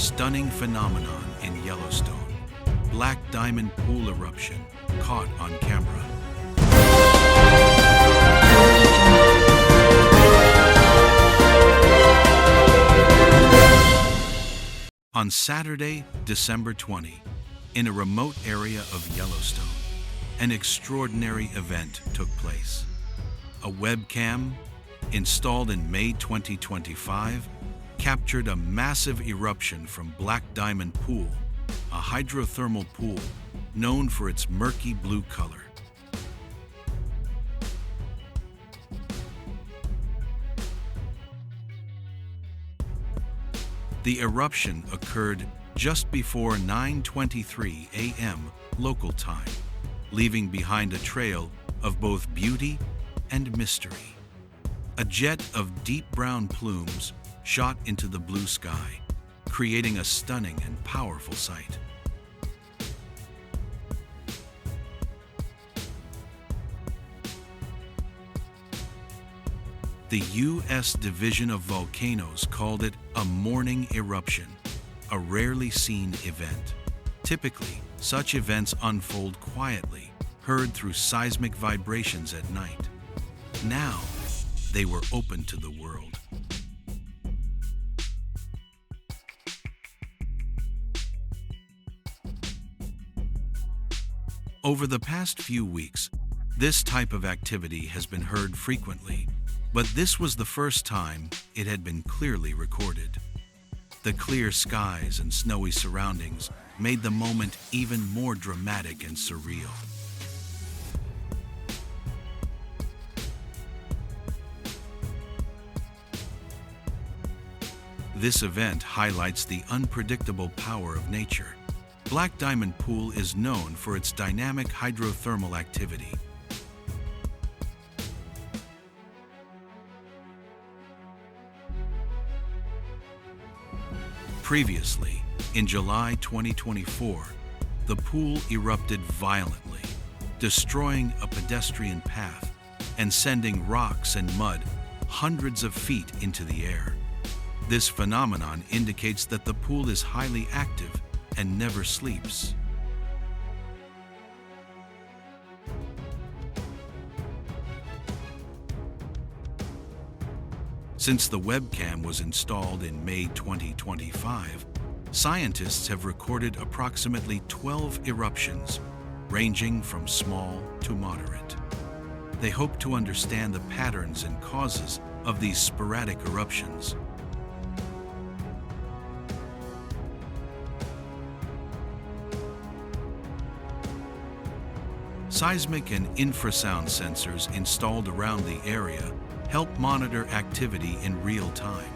stunning phenomenon in Yellowstone. Black diamond pool eruption caught on camera. On Saturday, December 20, in a remote area of Yellowstone, an extraordinary event took place. A webcam, installed in May 2025, captured a massive eruption from Black Diamond Pool, a hydrothermal pool known for its murky blue color. The eruption occurred just before 9:23 a.m. local time, leaving behind a trail of both beauty and mystery. A jet of deep brown plumes shot into the blue sky, creating a stunning and powerful sight. The U.S. Division of Volcanoes called it a morning eruption, a rarely seen event. Typically, such events unfold quietly, heard through seismic vibrations at night. Now, they were open to the world. Over the past few weeks, this type of activity has been heard frequently, but this was the first time it had been clearly recorded. The clear skies and snowy surroundings made the moment even more dramatic and surreal. This event highlights the unpredictable power of nature. Black Diamond Pool is known for its dynamic hydrothermal activity. Previously, in July 2024, the pool erupted violently, destroying a pedestrian path and sending rocks and mud hundreds of feet into the air. This phenomenon indicates that the pool is highly active and never sleeps. Since the webcam was installed in May 2025, scientists have recorded approximately 12 eruptions, ranging from small to moderate. They hope to understand the patterns and causes of these sporadic eruptions. Seismic and infrasound sensors installed around the area help monitor activity in real time.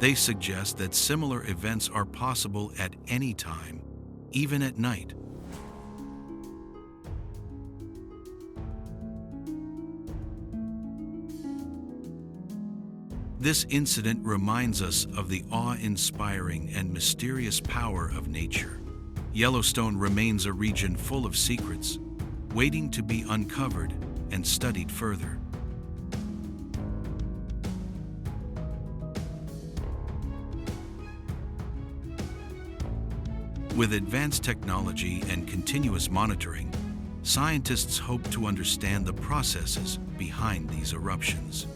They suggest that similar events are possible at any time, even at night. This incident reminds us of the awe-inspiring and mysterious power of nature. Yellowstone remains a region full of secrets, waiting to be uncovered and studied further. With advanced technology and continuous monitoring, scientists hope to understand the processes behind these eruptions.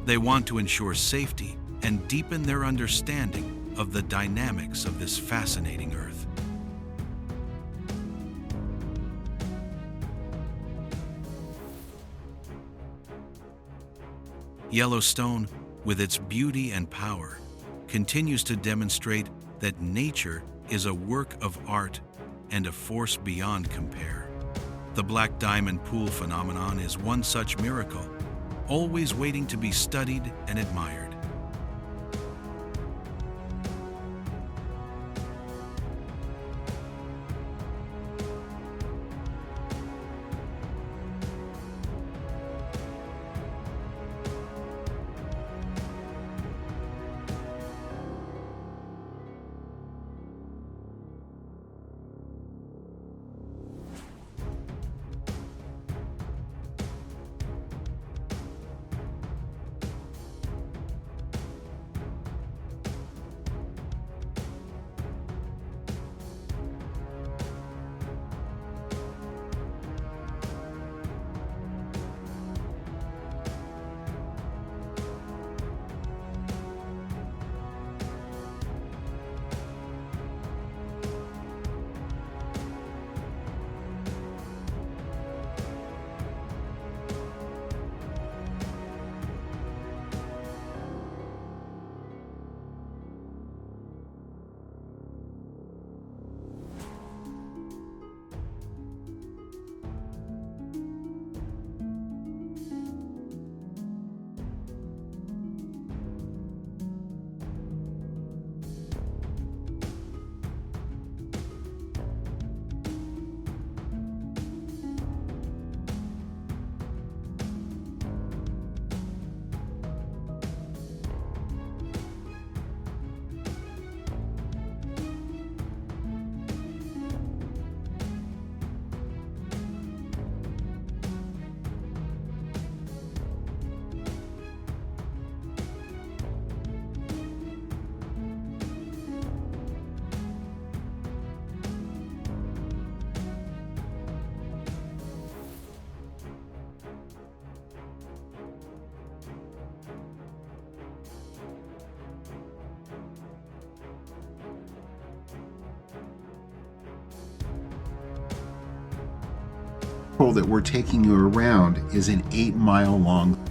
They want to ensure safety and deepen their understanding of the dynamics of this fascinating Earth. Yellowstone, with its beauty and power, continues to demonstrate that nature is a work of art and a force beyond compare. The Black Diamond Pool phenomenon is one such miracle, always waiting to be studied and admired. that we're taking you around is an 8-mile long